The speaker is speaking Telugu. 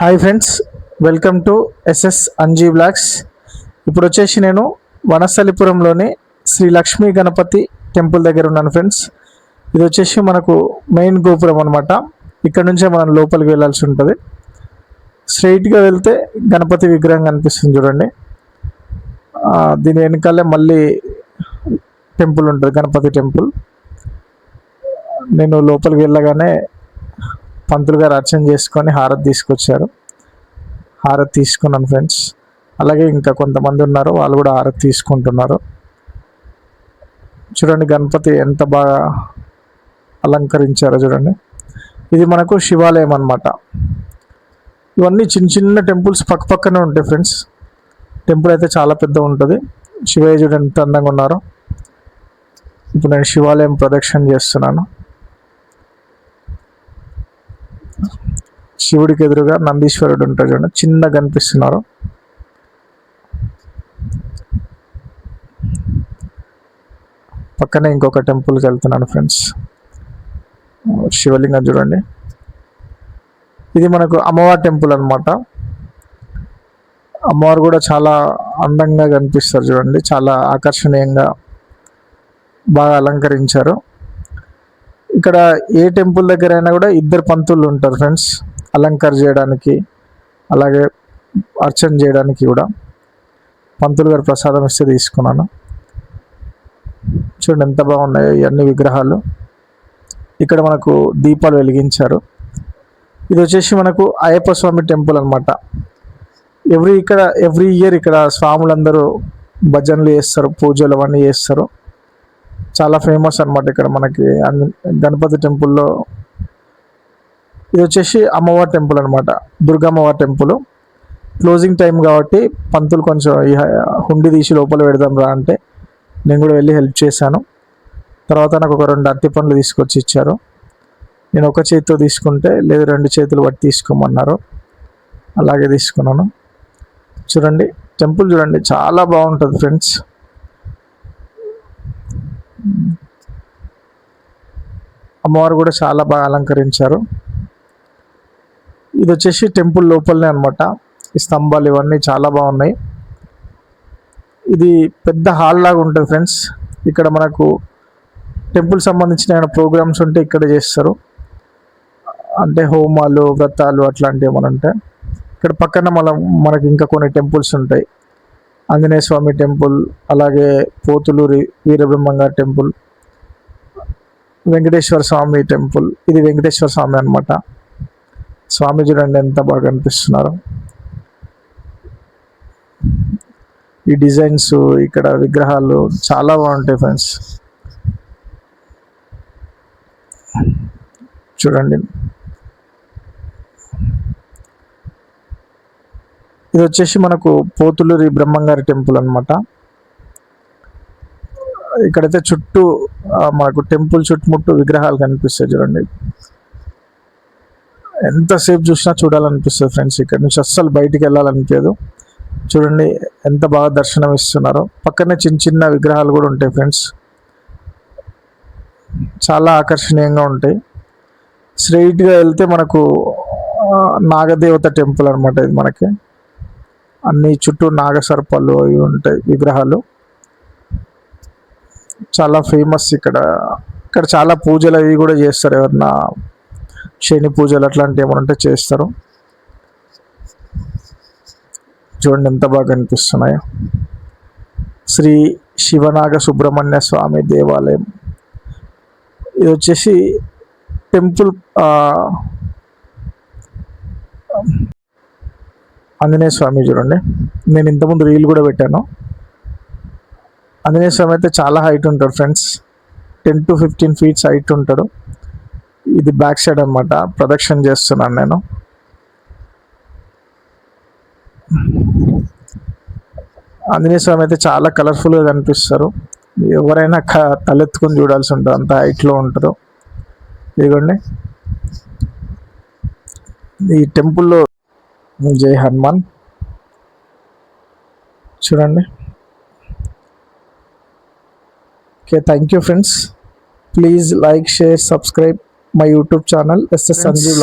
Hi friends, welcome to SS Anji blogs. ఇప్పుడు వచ్చేసి నేను వనస్థలిపురంలోని శ్రీ లక్ష్మీ గణపతి టెంపుల్ దగ్గర ఉన్నాను ఫ్రెండ్స్. ఇది వచ్చేసి మనకు మెయిన్ గోపురం అనమాట. ఇక్కడ నుంచే మనం లోపలికి వెళ్ళాల్సి ఉంటుంది. స్ట్రైట్గా వెళ్తే గణపతి విగ్రహం కనిపిస్తుంది చూడండి. దీని వెనకాలే మళ్ళీ టెంపుల్ ఉంటుంది, గణపతి టెంపుల్. నేను లోపలికి వెళ్ళగానే పంతులు గారు అర్చన చేసుకొని హారతి తీసుకొచ్చారు. హారతి తీసుకున్నాను ఫ్రెండ్స్. అలాగే ఇంకా కొంతమంది ఉన్నారు, వాళ్ళు కూడా హారతి తీసుకుంటున్నారు. చూడండి గణపతి ఎంత బాగా అలంకరించారో చూడండి. ఇది మనకు శివాలయం అన్నమాట. ఇవన్నీ చిన్న చిన్న టెంపుల్స్ పక్క పక్కనే ఉంటాయి ఫ్రెండ్స్. టెంపుల్ అయితే చాలా పెద్ద ఉంటుంది. శివయ్య చూడండి ఎంత అందంగా ఉన్నారో. ఇప్పుడు నేను శివాలయం ప్రదక్షిణ చేస్తున్నాను. శివుడికి ఎదురుగా నందీశ్వరుడు ఉంటాడు చూడండి, చిన్నగా కనిపిస్తున్నారు. పక్కనే ఇంకొక టెంపుల్కి వెళ్తున్నాను ఫ్రెండ్స్. శివలింగం చూడండి. ఇది మనకు అమ్మవారి టెంపుల్ అనమాట. అమ్మవారు కూడా చాలా అందంగా కనిపిస్తారు చూడండి, చాలా ఆకర్షణీయంగా బాగా అలంకరించారు. ఇక్కడ ఏ టెంపుల్ దగ్గర అయినా కూడా ఇద్దరు పంతులు ఉంటారు ఫ్రెండ్స్, అలంకార చేయడానికి అలాగే అర్చన చేయడానికి కూడా. పంతులు గారు ప్రసాదం ఇస్తే తీసుకున్నాను. చూడండి ఎంత బాగున్నాయో ఇవన్నీ విగ్రహాలు. ఇక్కడ మనకు దీపాలు వెలిగించారు. ఇది వచ్చేసి మనకు అయ్యప్ప స్వామి టెంపుల్ అనమాట. ఎవ్రీ ఇయర్ ఇక్కడ స్వాములందరూ భజనలు చేస్తారు, పూజలు అవన్నీ చేస్తారు. చాలా ఫేమస్ అనమాట ఇక్కడ మనకి గణపతి టెంపుల్లో. ఇది వచ్చేసి అమ్మవారి టెంపుల్ అనమాట, దుర్గమ్మవారి టెంపుల్. క్లోజింగ్ టైం కాబట్టి పంతులు కొంచెం ఈ హుండీ తీసి లోపల పెడదాం రా అంటే నేను కూడా వెళ్ళి హెల్ప్ చేశాను. తర్వాత నాకు ఒక 2 అరటి పండ్లు తీసుకొచ్చి ఇచ్చారు. నేను ఒక చేతితో తీసుకుంటే లేదు 2 చేతులు పట్టి తీసుకోమన్నారు, అలాగే తీసుకున్నాను. చూడండి టెంపుల్ చూడండి చాలా బాగుంటుంది ఫ్రెండ్స్. అమ్మవారు కూడా చాలా బాగా అలంకరించారు. ఇది వచ్చేసి టెంపుల్ లోపలనే అనమాట. ఈ స్తంభాలు ఇవన్నీ చాలా బాగున్నాయి. ఇది పెద్ద హాల్ లాగా ఉంటుంది ఫ్రెండ్స్. ఇక్కడ మనకు టెంపుల్ సంబంధించిన ఏమైనా ప్రోగ్రామ్స్ ఉంటే ఇక్కడ చేస్తారు, అంటే హోమాలు వ్రతాలు అట్లాంటివి ఏమైనా ఉంటాయి. ఇక్కడ పక్కన మనకి ఇంకా కొన్ని టెంపుల్స్ ఉంటాయి. ఆంజనేయ స్వామి టెంపుల్, అలాగే పోతులూరి వీరబ్రహ్మంగారి టెంపుల్, వెంకటేశ్వర స్వామి టెంపుల్. ఇది వెంకటేశ్వర స్వామి అనమాట. స్వామి చూడండి ఎంత బాగా కనిపిస్తున్నారు. ఈ డిజైన్స్, ఇక్కడ విగ్రహాలు చాలా బాగుంటాయి ఫ్రెండ్స్. చూడండి ఇది వచ్చేసి మనకు పోతులూరి బ్రహ్మంగారి టెంపుల్ అనమాట. ఇక్కడైతే చుట్టూ మనకు టెంపుల్ చుట్టుముట్టు విగ్రహాలు కనిపిస్తాయి చూడండి. ఎంతసేపు చూసినా చూడాలనిపిస్తుంది ఫ్రెండ్స్. ఇక్కడ నుంచి అస్సలు బయటికి వెళ్ళాలనిపించదు. చూడండి ఎంత బాగా దర్శనం ఇస్తున్నారో. పక్కనే చిన్న చిన్న విగ్రహాలు కూడా ఉంటాయి ఫ్రెండ్స్, చాలా ఆకర్షణీయంగా ఉంటాయి. స్ట్రైట్గా వెళ్తే మనకు నాగదేవత టెంపుల్ అనమాట. ఇది మనకి అన్ని చుట్టూ నాగసర్పాలు అవి ఉంటాయి విగ్రహాలు. చాలా ఫేమస్ ఇక్కడ. ఇక్కడ చాలా పూజలు అవి కూడా చేస్తారు. ఎవరన్నా శని పూజలు అట్లాంటివి ఏమైనా ఉంటే చేస్తారు. చూడండి ఎంత బాగా కనిపిస్తున్నాయో. శ్రీ శివనాగ సుబ్రహ్మణ్య స్వామి దేవాలయం. ఇది వచ్చేసి టెంపుల్ ఆంజనేయ స్వామి చూడండి. నేను ఇంతకుముందు రీల్ కూడా పెట్టాను. ఆంజనేయ స్వామి అయితే చాలా హైట్ ఉంటాడు ఫ్రెండ్స్, 10 to 15 feet హైట్ ఉంటాడు. ఇది బ్యాక్ సైడ్ అనమాట. ప్రదక్షిణ చేస్తున్నాను నేను. ఆంజనేయ స్వామి అయితే చాలా కలర్ఫుల్గా కనిపిస్తారు. ఎవరైనా తలెత్తుకుని చూడాల్సి ఉంటుంది, అంత హైట్లో ఉంటారు. ఇదిగోండి ఈ టెంపుల్లో జై హనుమాన్ చూడండి. Okay, thank you friends. Please like, share, subscribe my YouTube channel SS Sanjeev.